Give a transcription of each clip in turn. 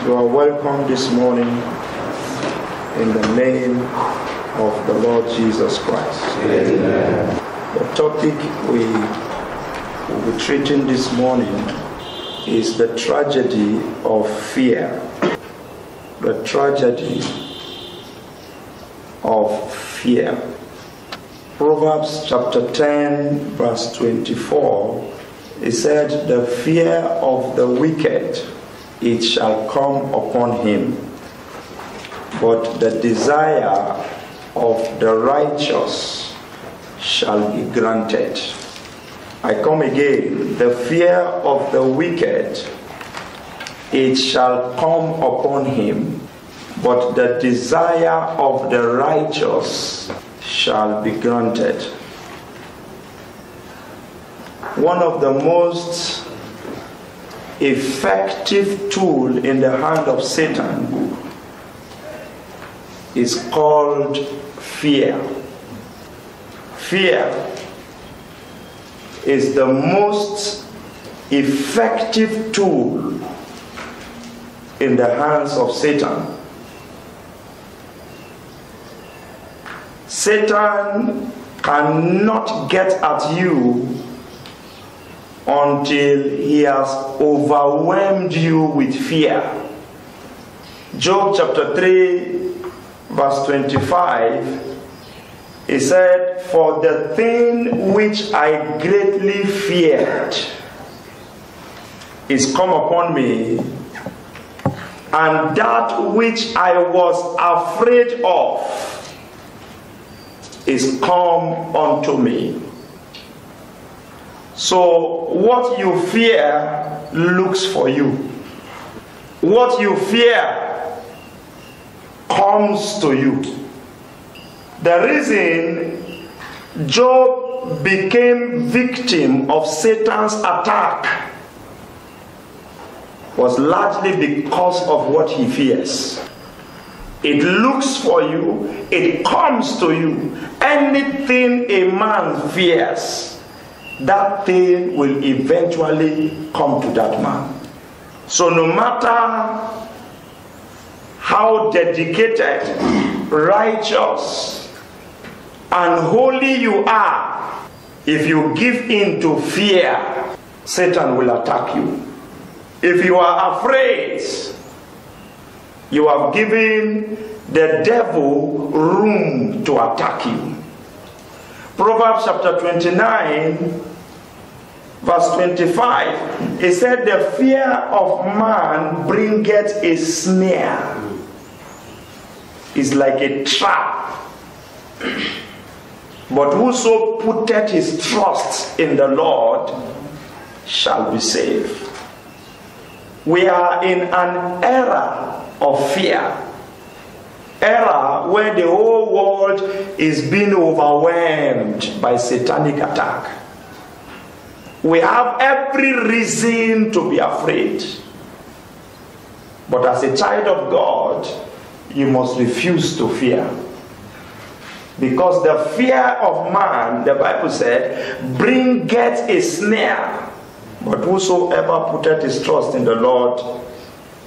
You are welcome this morning in the name of the Lord Jesus Christ. Amen. The topic we will be treating this morning is the tragedy of fear. The tragedy of fear. Proverbs chapter 10 verse 24, it said, "The fear of the wicked, it shall come upon him, but the desire of the righteous shall be granted." I come again. The fear of the wicked, it shall come upon him, but the desire of the righteous shall be granted. One of the most effective tools in the hand of Satan is called fear. Fear is the most effective tool in the hands of Satan. Satan cannot get at you until he has overwhelmed you with fear. Job chapter 3 verse 25, he said, "For the thing which I greatly feared is come upon me, and that which I was afraid of is come unto me." So what you fear looks for you. What you fear comes to you. The reason Job became victim of Satan's attack was largely because of what he fears. It looks for you, it comes to you. Anything a man fears, that thing will eventually come to that man. So no matter how dedicated, righteous, and holy you are, if you give in to fear, Satan will attack you. If you are afraid, you have given the devil room to attack you. Proverbs chapter 29 verse 25, it said, "The fear of man bringeth a snare." It's like a trap. "But whoso putteth his trust in the Lord shall be saved." We are in an era of fear. Era where the whole world is being overwhelmed by satanic attack. We have every reason to be afraid. But as a child of God, you must refuse to fear. Because the fear of man, the Bible said, bringeth a snare. But whosoever putteth his trust in the Lord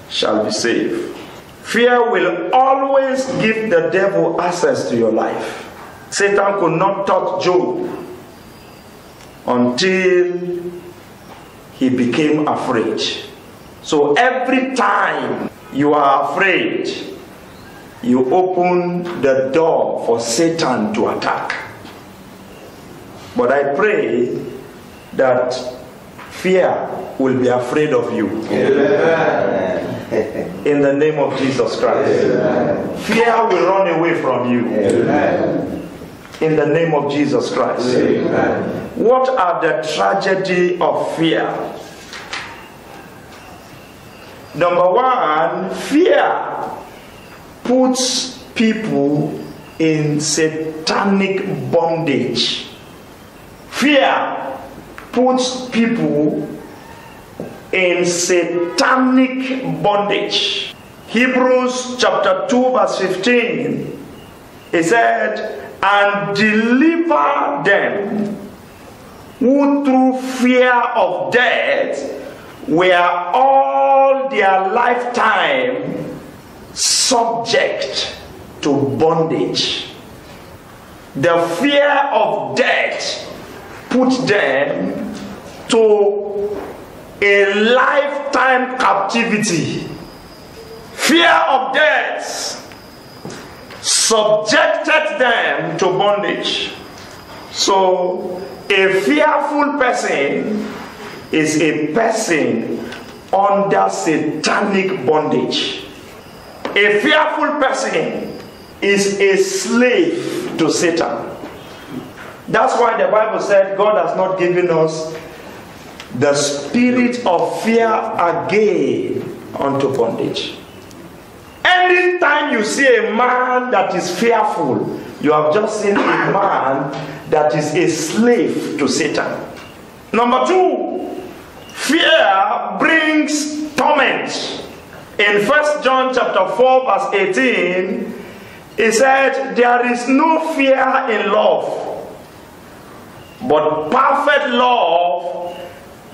shall be saved. Fear will always give the devil access to your life. Satan could not touch Job until he became afraid. So every time you are afraid, you open the door for Satan to attack. But I pray that fear will be afraid of you. Amen. In the name of Jesus Christ. Amen. Fear will run away from you. Amen. In the name of Jesus Christ. Amen. What are the tragedy of fear? Number one, fear puts people in satanic bondage. Fear puts people in satanic bondage. Hebrews chapter 2 verse 15, it said, "And deliver them who through fear of death were all their lifetime subject to bondage. The fear of death put them to a lifetime captivity. Fear of death subjected them to bondage. So, a fearful person is a person under satanic bondage. A fearful person is a slave to Satan. That's why the Bible said God has not given us the spirit of fear again unto bondage. Anytime you see a man that is fearful, you have just seen a man that is a slave to Satan. Number two, fear brings torment. In 1 John chapter 4 verse 18, he said, there is no fear in love, but perfect love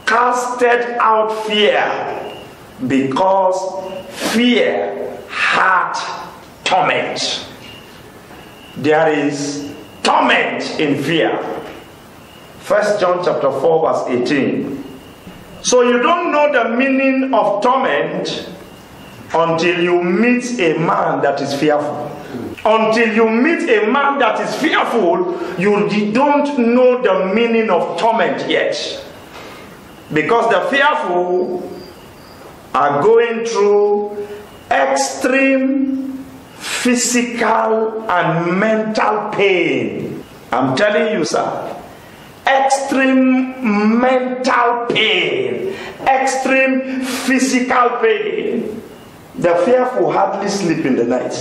casted out fear, because fear hath torment. There is torment in fear. 1 John chapter 4 verse 18. So you don't know the meaning of torment until you meet a man that is fearful. Until you meet a man that is fearful, you don't know the meaning of torment yet. Because the fearful are going through extreme physical and mental pain. I'm telling you, sir. Extreme mental pain. Extreme physical pain. The fearful hardly sleep in the night.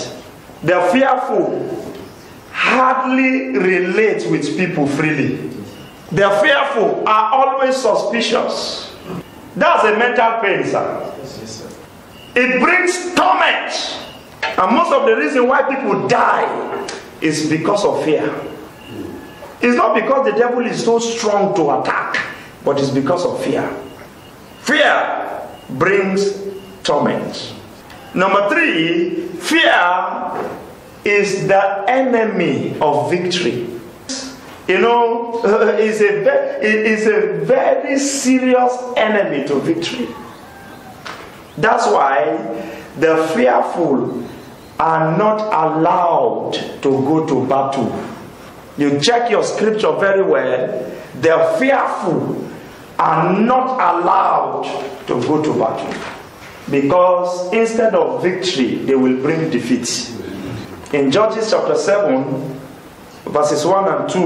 The fearful hardly relate with people freely. The fearful are always suspicious. That's a mental pain, sir. It brings torment. And most of the reason why people die is because of fear. It's not because the devil is so strong to attack, but it's because of fear. Fear brings torment. Number three, fear is the enemy of victory. You know, it's a very serious enemy to victory. That's why the fearful are not allowed to go to battle. You check your scripture very well. The fearful are not allowed to go to battle, because instead of victory, they will bring defeat. In Judges chapter 7, verses 1 and 2,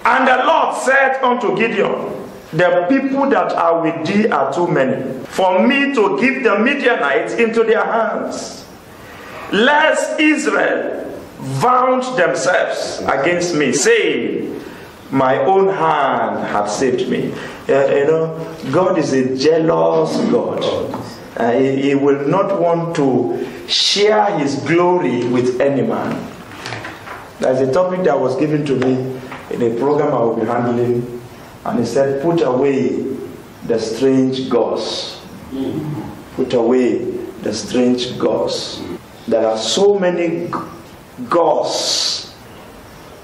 and the Lord said unto Gideon, the people that are with thee are too many, for me to give the Midianites into their hands, lest Israel vaunt themselves against me, saying, my own hand hath saved me. God is a jealous God. He will not want to share his glory with any man. There's a topic that was given to me in a program I will be handling, and he said, put away the strange gods. Put away the strange gods. There are so many gods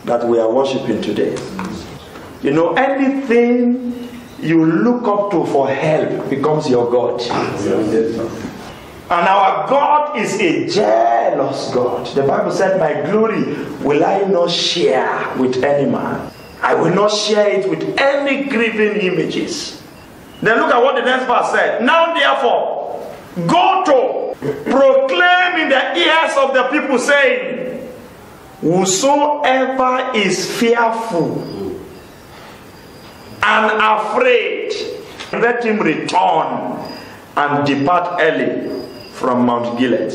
that we are worshiping today. You know, anything you look up to for help becomes your God. And our God is a jealous God. The Bible said, my glory will I not share with any man. I will not share it with any graven images. Then look at what the next verse said. Now therefore, go to proclaim in the ears of the people, saying, whosoever is fearful and afraid, let him return and depart early from Mount Gilead.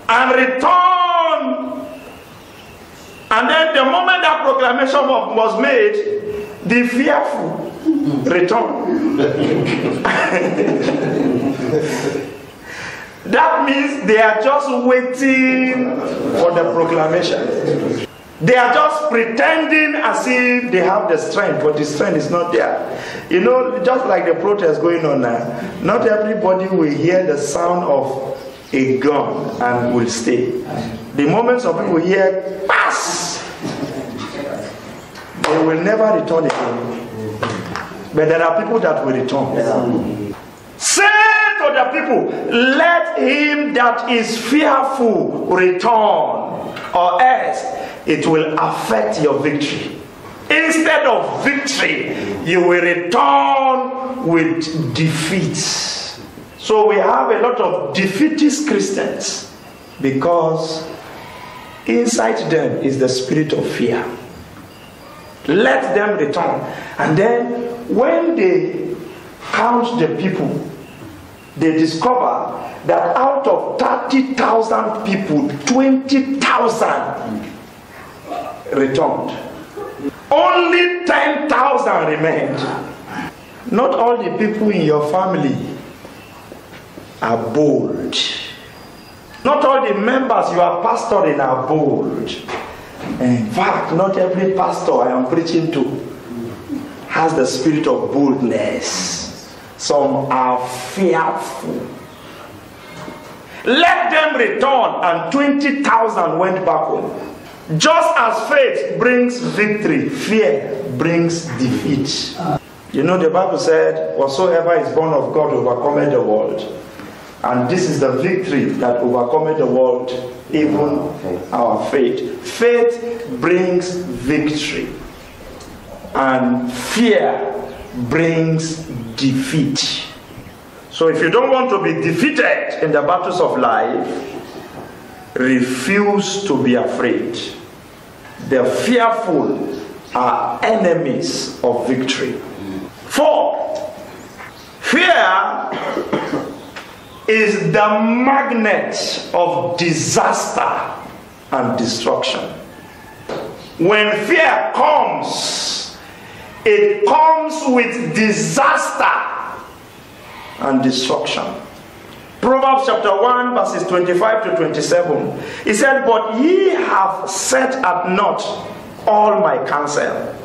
And return. And then the moment that proclamation was made, the fearful returned. That means they are just waiting for the proclamation. They are just pretending as if they have the strength, but the strength is not there. You know, just like the protest going on now, not everybody will hear the sound of a gun and will stay. The moment some people hear pass, they will never return again. But there are people that will return. Say to the people, let him that is fearful return, or else it will affect your victory. Instead of victory, you will return with defeat. So we have a lot of defeatist Christians because inside them is the spirit of fear. Let them return. And then when they count the people, they discover that out of 30,000 people, 20,000 returned. Only 10,000 remained. Not all the people in your family are bold. Not all the members you are pastoring are bold. In fact, not every pastor I am preaching to has the spirit of boldness. Some are fearful. Let them return, and 20,000 went back home. Just as faith brings victory, fear brings defeat. You know, the Bible said, whatsoever is born of God overcometh the world. And this is the victory that overcometh the world, even our faith. Faith brings victory, and fear brings defeat. So if you don't want to be defeated in the battles of life, refuse to be afraid. The fearful are enemies of victory. 4. Fear is the magnet of disaster and destruction. When fear comes, it comes with disaster and destruction. Proverbs chapter 1 verses 25 to 27. It said, but ye have set at naught all my counsel,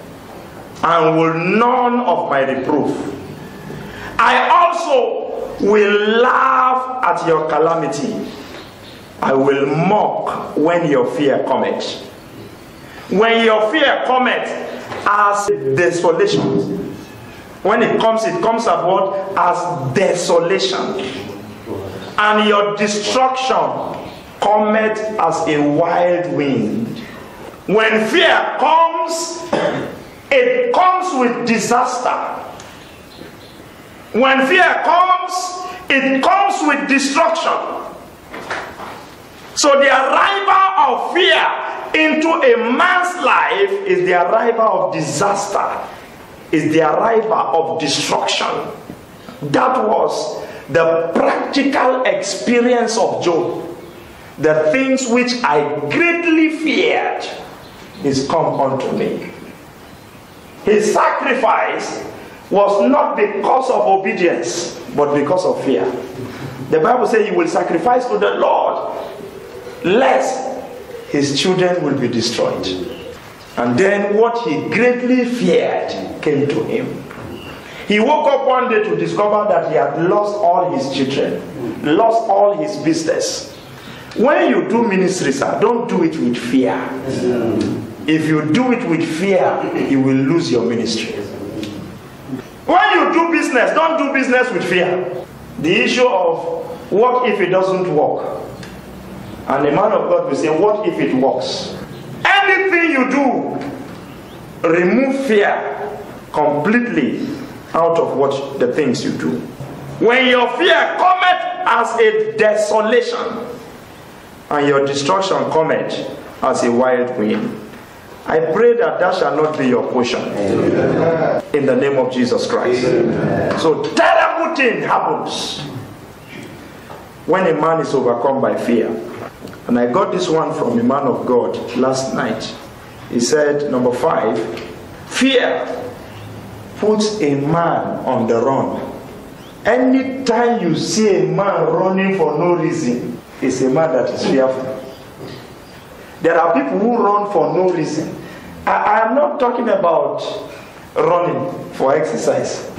and will none of my reproof. I also will laugh at your calamity. I will mock when your fear cometh. When your fear cometh as desolation. When it comes as what? As desolation. And your destruction cometh as a wild wind. When fear comes, it comes with disaster. When fear comes, it comes with destruction. So the arrival of fear into a man's life is the arrival of disaster, is the arrival of destruction. That was the practical experience of Job. The things which I greatly feared is come unto me. His sacrifice was not because of obedience, but because of fear. The Bible says he will sacrifice to the Lord, lest his children will be destroyed. And then what he greatly feared came to him. He woke up one day to discover that he had lost all his children, lost all his business. When you do ministry, sir, don't do it with fear. If you do it with fear, you will lose your ministry. When you do business, don't do business with fear. The issue of what if it doesn't work? And the man of God will say, what if it works? Anything you do, remove fear completely out of what the things you do. When your fear cometh as a desolation, and your destruction cometh as a wild wind, I pray that that shall not be your portion. Amen. In the name of Jesus Christ. Amen. So terrible thing happens when a man is overcome by fear. And I got this one from a man of God last night. He said, number 5, fear puts a man on the run. Anytime you see a man running for no reason, it's a man that is fearful. There are people who run for no reason. I am not talking about running for exercise.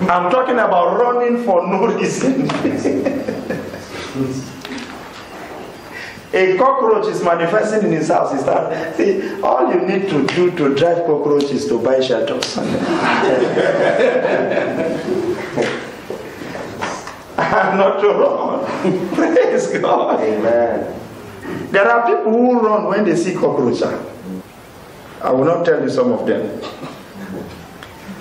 I'm talking about running for no reason. A cockroach is manifesting in his house. Is that, see, all you need to do to drive cockroaches to buy shelters. And not to run. Praise God. Amen. There are people who run when they see cockroaches. I will not tell you some of them.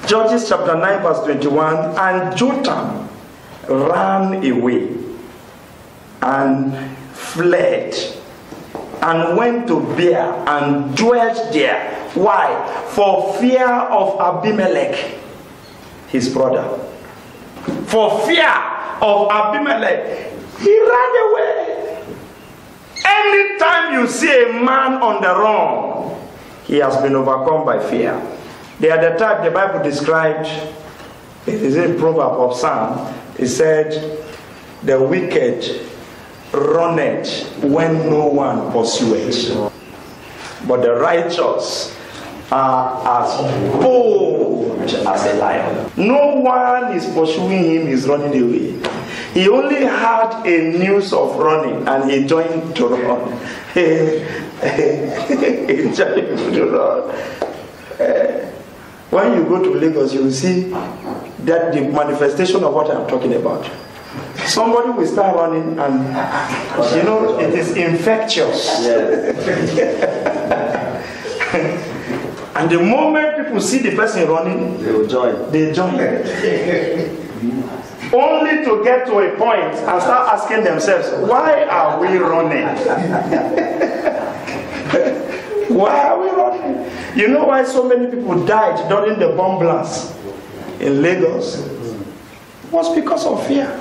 Judges chapter 9 verse 21. And Jotham ran away and fled and went to Beer and dwelt there. Why? For fear of Abimelech, his brother. For fear of Abimelech, he ran away. Anytime you see a man on the run, he has been overcome by fear. They are the type the Bible described. It is a proverb of Psalm. It said, the wicked runneth when no one pursueth, but the righteous are as bold as a lion. No one is pursuing him, he's running away. He only had a news of running and he joined to run. He joined to run. When you go to Lagos, you will see that the manifestation of what I'm talking about. Somebody will start running and you know it is infectious. And the moment people see the person running, they will join. They join. Only to get to a point and start asking themselves, why are we running? Why are we running? You know why so many people died during the bomb blast in Lagos? It was because of fear.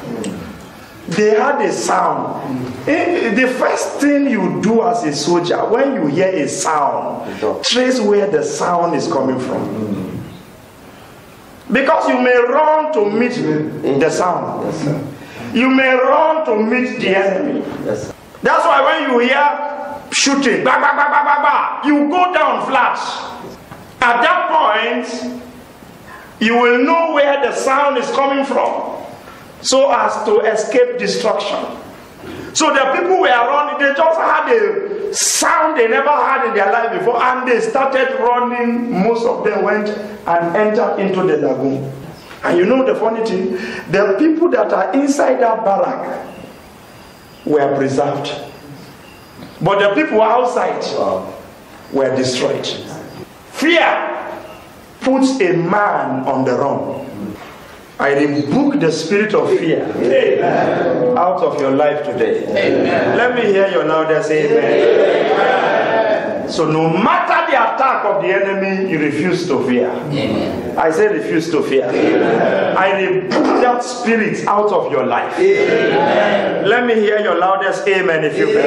They had a sound. The first thing you do as a soldier, when you hear a sound, trace where the sound is coming from. Because you may run to meet the sound. Yes, sir. You may run to meet the enemy. Yes, sir. That's why when you hear shooting, bah, bah, bah, bah, bah, bah, you go down flat. At that point, you will know where the sound is coming from, so as to escape destruction. So the people were running, they just had a sound they never had in their life before, and they started running. Most of them went and entered into the lagoon. And you know the funny thing, the people that are inside that barrack were preserved, but the people outside were destroyed. Fear puts a man on the run. I rebuke the spirit of fear out of your life today. Amen. Let me hear your loudest amen. Amen. So no matter the attack of the enemy, you refuse to fear. Amen. I say refuse to fear. Amen. I rebuke that spirit out of your life. Amen. Let me hear your loudest amen if you will.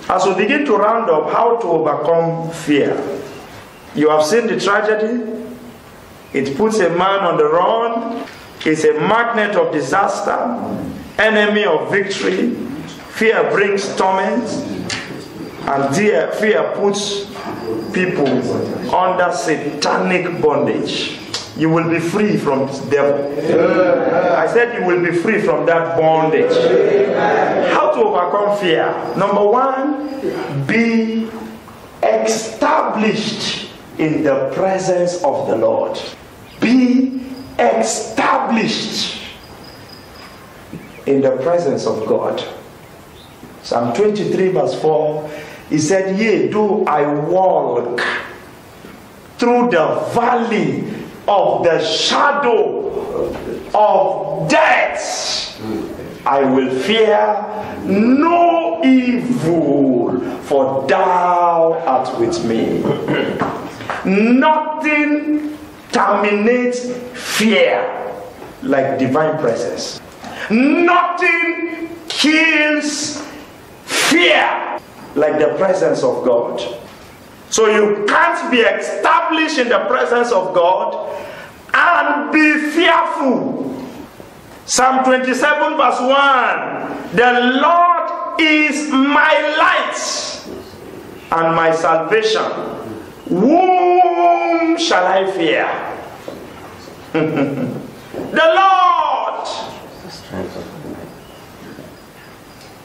As we begin to round up how to overcome fear, you have seen the tragedy. It puts a man on the run. It's a magnet of disaster, enemy of victory. Fear brings torment, and fear puts people under satanic bondage. You will be free from this devil. I said you will be free from that bondage. How to overcome fear? Number one, be established in the presence of the Lord. Be established in the presence of God. Psalm 23 verse 4, he said, yea, though I walk through the valley of the shadow of death, I will fear no evil, for thou art with me. Nothing terminates fear like divine presence. Nothing kills fear like the presence of God. So you can't be established in the presence of God and be fearful. Psalm 27 verse 1. The Lord is my light and my salvation. Whom shall I fear? The Lord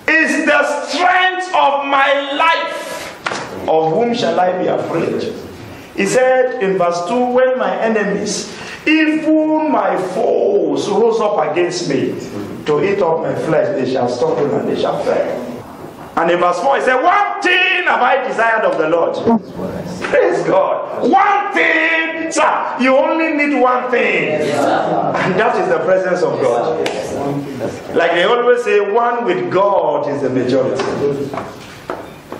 is the strength of my life. Of whom shall I be afraid? He said in verse 2, when my enemies, even my foes, rose up against me to eat up my flesh, they shall stumble and they shall fall. And in verse 4, he said, one thing have I desired of the Lord. Praise God. One thing, sir, you only need one thing. And that is the presence of God. Like they always say, one with God is the majority.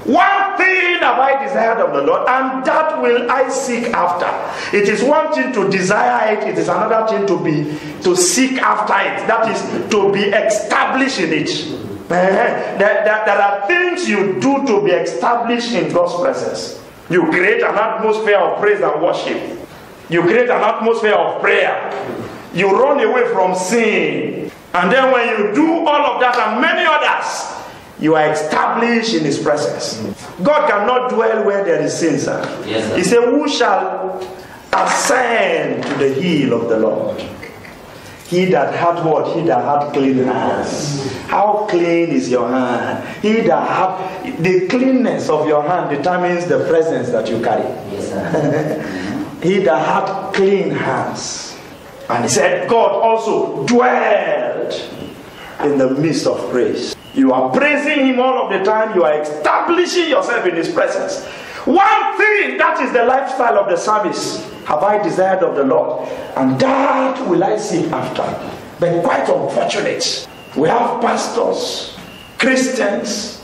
One thing have I desired of the Lord, and that will I seek after. It is one thing to desire it, it is another thing to seek after it. That is to be established in it. There are things you do to be established in God's presence. You create an atmosphere of praise and worship. You create an atmosphere of prayer. You run away from sin. And then when you do all of that and many others, you are established in His presence. God cannot dwell where there is sin, sir. Yes, sir. He said, who shall ascend to the hill of the Lord? He that had what? He that had clean hands. How clean is your hand? He that had, the cleanness of your hand determines the presence that you carry. Yes, sir. He that had clean hands. And he said, God also dwelled in the midst of praise. You are praising Him all of the time. You are establishing yourself in His presence. One thing, that is the lifestyle of the psalmist, have I desired of the Lord, and that will I seek after. But quite unfortunate, we have pastors, Christians,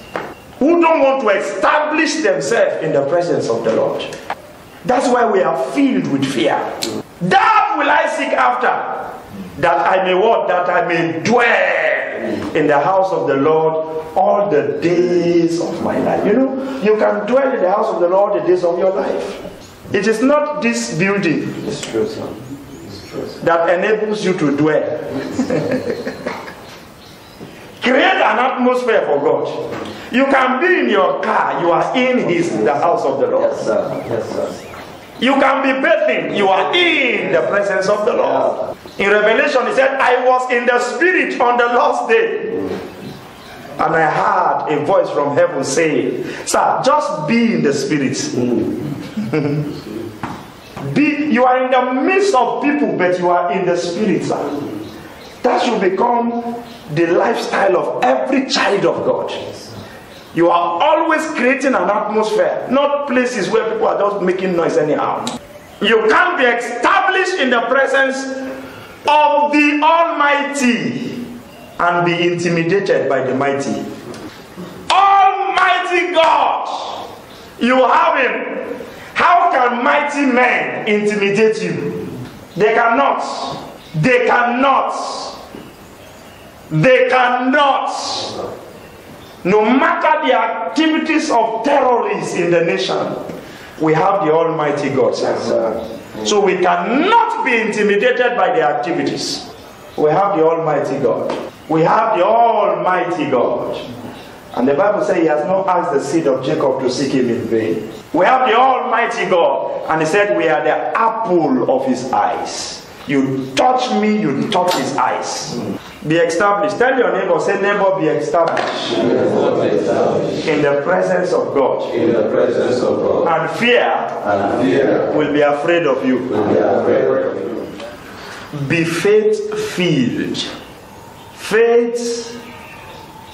who don't want to establish themselves in the presence of the Lord. That's why we are filled with fear. That will I seek after, that I may what? That I may dwell in the house of the Lord all the days of my life. You know, you can dwell in the house of the Lord the days of your life. It is not this building that enables you to dwell. Create an atmosphere for God. You can be in your car, you are in the house of the Lord. Yes, sir. Yes, sir. You can be bathing, you are in the presence of the Lord. In Revelation, he said, I was in the Spirit on the last day. And I heard a voice from heaven saying, sir, just be in the Spirit. You are in the midst of people, but you are in the Spirit, sir. That should become the lifestyle of every child of God. You are always creating an atmosphere, not places where people are just making noise anyhow. You can't be established in the presence of the Almighty and be intimidated by the mighty. Almighty God, you have Him. How can mighty men intimidate you? They cannot. They cannot. They cannot. No matter the activities of terrorists in the nation, we have the Almighty God. So we cannot be intimidated by the activities. We have the Almighty God. We have the Almighty God. And the Bible says He has not asked the seed of Jacob to seek Him in vain. We have the Almighty God. And He said we are the apple of His eyes. You touch me, you touch His eyes. Be established. Tell your neighbor, say, neighbor, be established. In the presence of God. In the presence of God. And fear will be afraid of you. Be faith-filled. Faith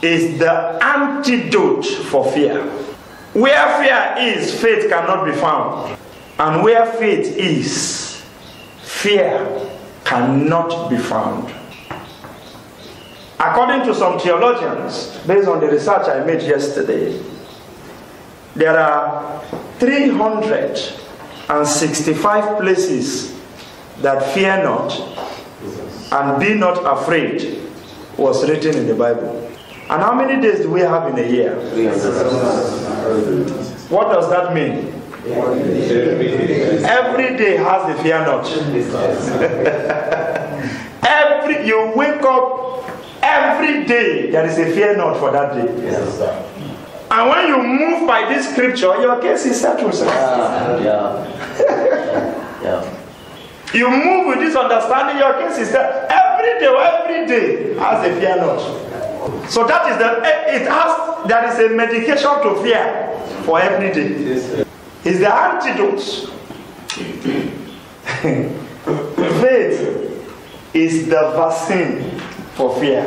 is the antidote for fear. Where fear is, faith cannot be found. And where faith is, fear cannot be found. According to some theologians, based on the research I made yesterday, there are 365 places that fear not and be not afraid was written in the Bible. And how many days do we have in a year? What does that mean? Every day has the fear not. you wake up every day, there is a fear not for that day. Yes, sir. And when you move by this scripture, your case is settled, sir. Yeah. You move with this understanding, your case is settled. Every day has a fear not. So that is there is a medication to fear for every day. It's the antidote. Faith is the vaccine for fear.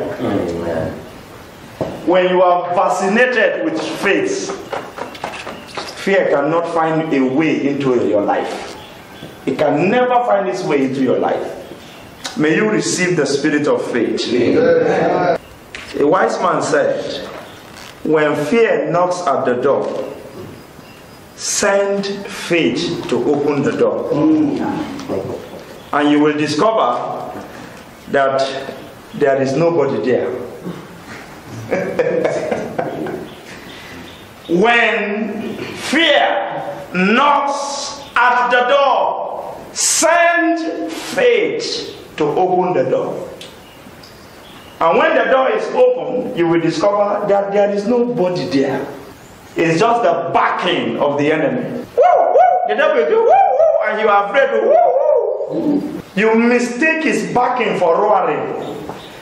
When you are vaccinated with faith, fear cannot find a way into your life. It can never find its way into your life. May you receive the spirit of faith. Amen. A wise man said, when fear knocks at the door, send faith to open the door. And you will discover that there is nobody there. When fear knocks at the door, send faith to open the door. And when the door is open, you will discover that there is nobody there. It's just the backing of the enemy. Woo, woo. The devil will do woo, woo, and you are afraid to woo, woo. You mistake his backing for roaring.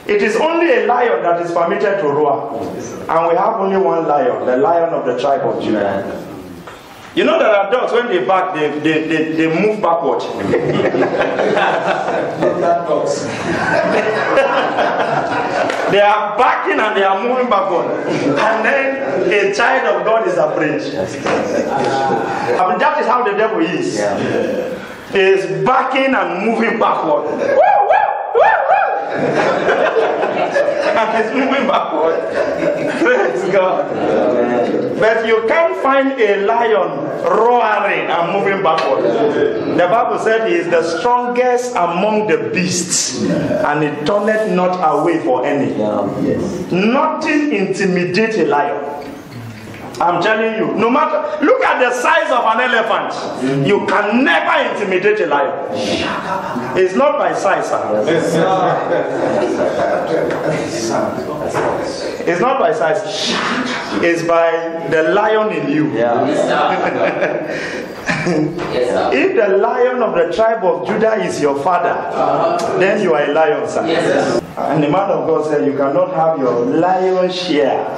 It is only a lion that is permitted to roar. And we have only one lion, the Lion of the tribe of Judah. You know there are dogs, when they bark, they move backward. They are barking and they are moving backward. And then a child of God is afraid. I mean, that is how the devil is. He is barking and moving backward. And he's moving backward. Praise God. But you can't find a lion roaring and moving backward. The Bible said he is the strongest among the beasts, and he turneth not away for any. Nothing intimidates a lion. I'm telling you, no matter, look at the size of an elephant. You can never intimidate a lion. It's not by size, sir. It's not by size. It's by the lion in you. If the Lion of the tribe of Judah is your father, then you are a lion, sir. And the man of God said, you cannot have your lion share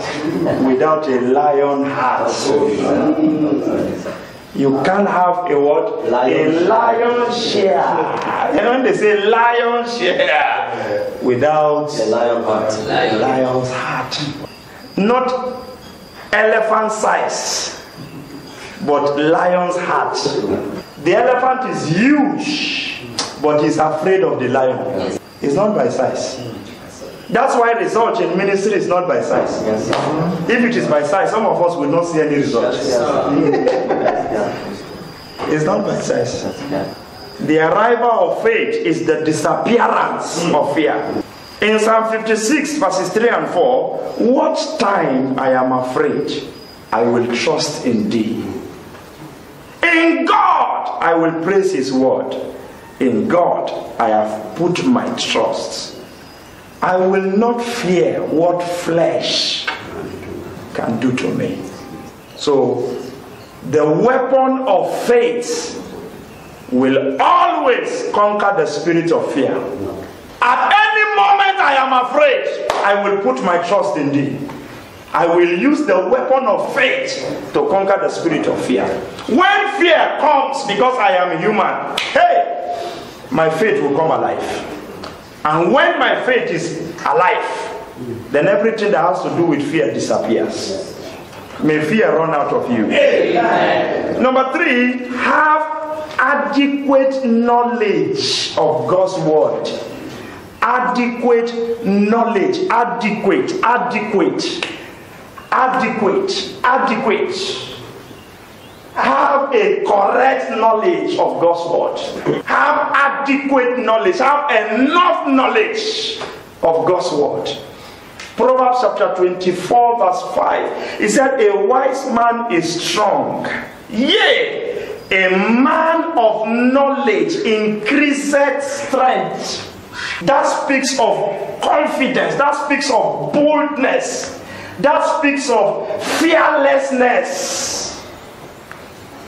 without a lion heart. You can't have a what? A lion share. And when they say lion share, without a lion heart. A lion's heart. Not elephant size, but lion's heart. The elephant is huge, but he's afraid of the lion. It's not by size. That's why research in ministry is not by size. If it is by size, some of us will not see any results. It's not by size. The arrival of faith is the disappearance of fear. In Psalm 56 verses 3 and 4, what time I am afraid, I will trust in thee. In God I will praise his word. In God I have put my trust. I will not fear what flesh can do to me. So the weapon of faith will always conquer the spirit of fear. At any moment I am afraid, I will put my trust in thee. I will use the weapon of faith to conquer the spirit of fear. When fear comes because I am human, hey, my faith will come alive. And when my faith is alive, then everything that has to do with fear disappears. May fear run out of you. Amen. Number 3, have adequate knowledge of God's word. Adequate knowledge. Adequate. Have a correct knowledge of God's word. Have adequate knowledge. Have enough knowledge of God's word. Proverbs chapter 24 verse 5. It said, a wise man is strong. Yea, a man of knowledge increaseth strength. That speaks of confidence. That speaks of boldness. That speaks of fearlessness.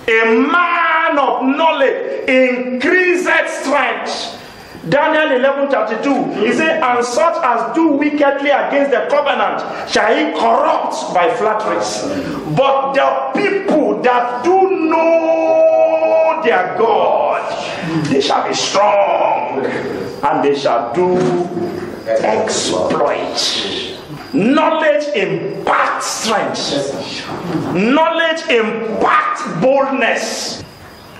A man of knowledge increased strength. Daniel 11:32, he said, and such as do wickedly against the covenant shall he corrupt by flatteries. But the people that do know their God, they shall be strong, and they shall do exploit. Knowledge impacts strength. Knowledge impacts boldness.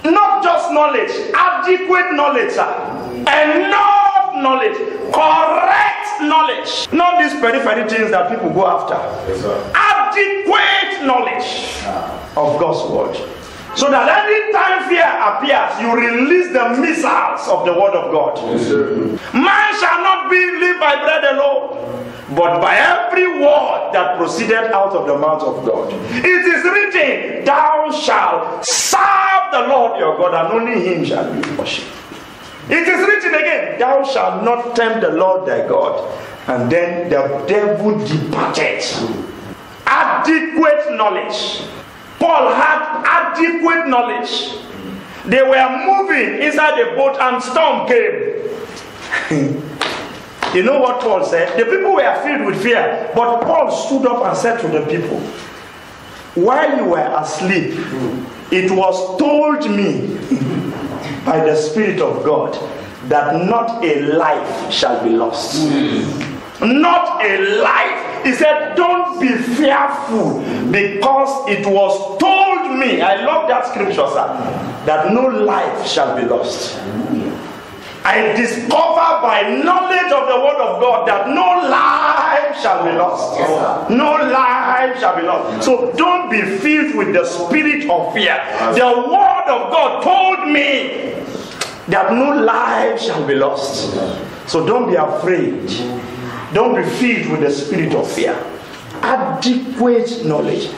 Not just knowledge, adequate knowledge, enough knowledge, correct knowledge. Not these periphery things that people go after. Adequate knowledge of God's word. So that anytime fear appears, you release the missiles of the word of God. Man shall not live by bread alone, but by every word that proceeded out of the mouth of God. It is written, thou shalt serve the Lord your God, and only him shall be worshipped. It is written again, thou shalt not tempt the Lord thy God. And then the devil departed. Adequate knowledge. Paul had adequate knowledge. They were moving inside the boat and storm came. You know what Paul said? The people were filled with fear. But Paul stood up and said to the people, while you were asleep, it was told me by the Spirit of God that not a life shall be lost. Not a life. He said, don't be fearful, because it was told me, I love that scripture, sir, that no life shall be lost. I discover by knowledge of the word of God that no life shall be lost. Yes, no life shall be lost. So don't be filled with the spirit of fear. The word of God told me that no life shall be lost. So don't be afraid. Don't be filled with the spirit of fear. Adequate knowledge.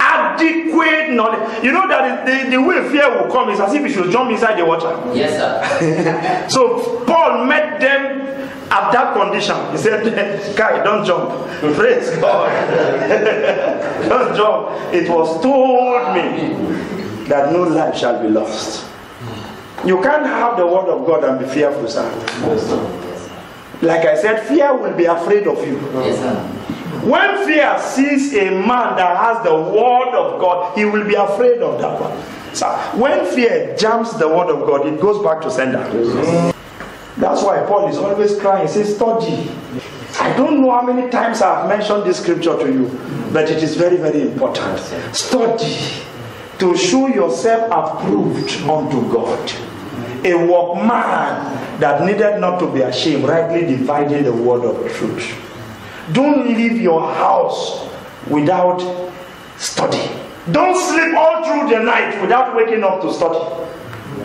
Adequate knowledge. You know that the way fear will come is as if it should jump inside the water. Yes, sir. So Paul met them at that condition. He said, guy, don't jump. Praise God. Don't jump. It was told me that no life shall be lost. You can't have the word of God and be fearful, sir. Like I said, fear will be afraid of you. Yes, sir. When fear sees a man that has the word of God, he will be afraid of that one. So when fear jumps the word of God, it goes back to sender. Yes. That's why Paul is always crying. He says, study. I don't know how many times I have mentioned this scripture to you, but it is very, very important. Study to show yourself approved unto God. A workman that needed not to be ashamed, rightly dividing the word of truth. Don't leave your house without study. Don't sleep all through the night without waking up to study.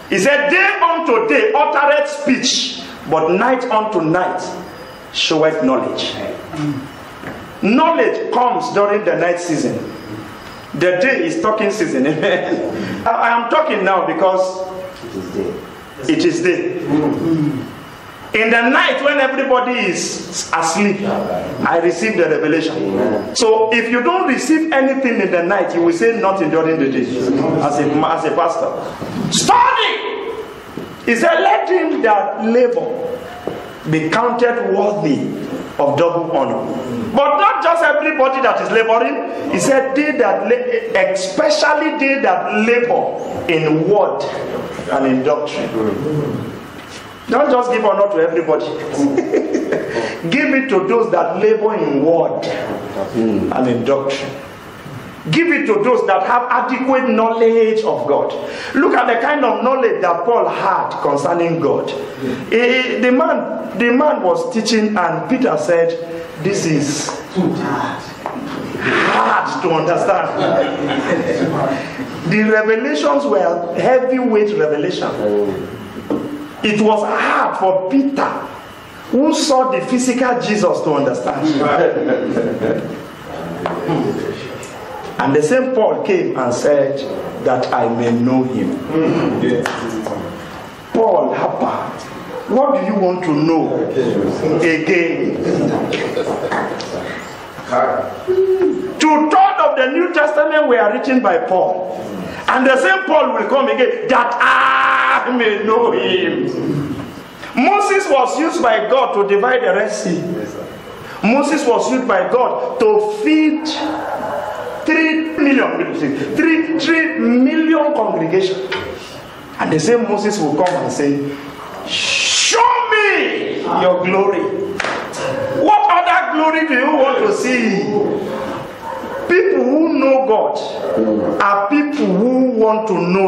He said, day unto day uttereth speech, but night unto night showeth knowledge. Knowledge comes during the night season. The day is talking season. I am talking now because it is day. In the night when everybody is asleep, I receive the revelation. So if you don't receive anything in the night, you will say nothing during the day. As a pastor, study. He said, let him that labor be counted worthy of double honor. But not just everybody that is laboring. He said, they that especially they that labor in word and in doctrine. Don't just give honor to everybody. Give it to those that labor in word and in doctrine. Give it to those that have adequate knowledge of God. Look at the kind of knowledge that Paul had concerning God. The man was teaching, and Peter said, this is hard to understand. The revelations were heavyweight revelation. It was hard for Peter, who saw the physical Jesus, to understand. And the same Paul came and said that I may know him. Paul Harper, What do you want to know again? 2/3 of the New Testament were written by Paul. And the same Paul will come again, that I may know him. Moses was used by God to divide the Red Sea. Moses was used by God to feed 3 million congregation. And the same Moses will come and say, show me your glory. What other glory do you want to see? People who know God are people who want to know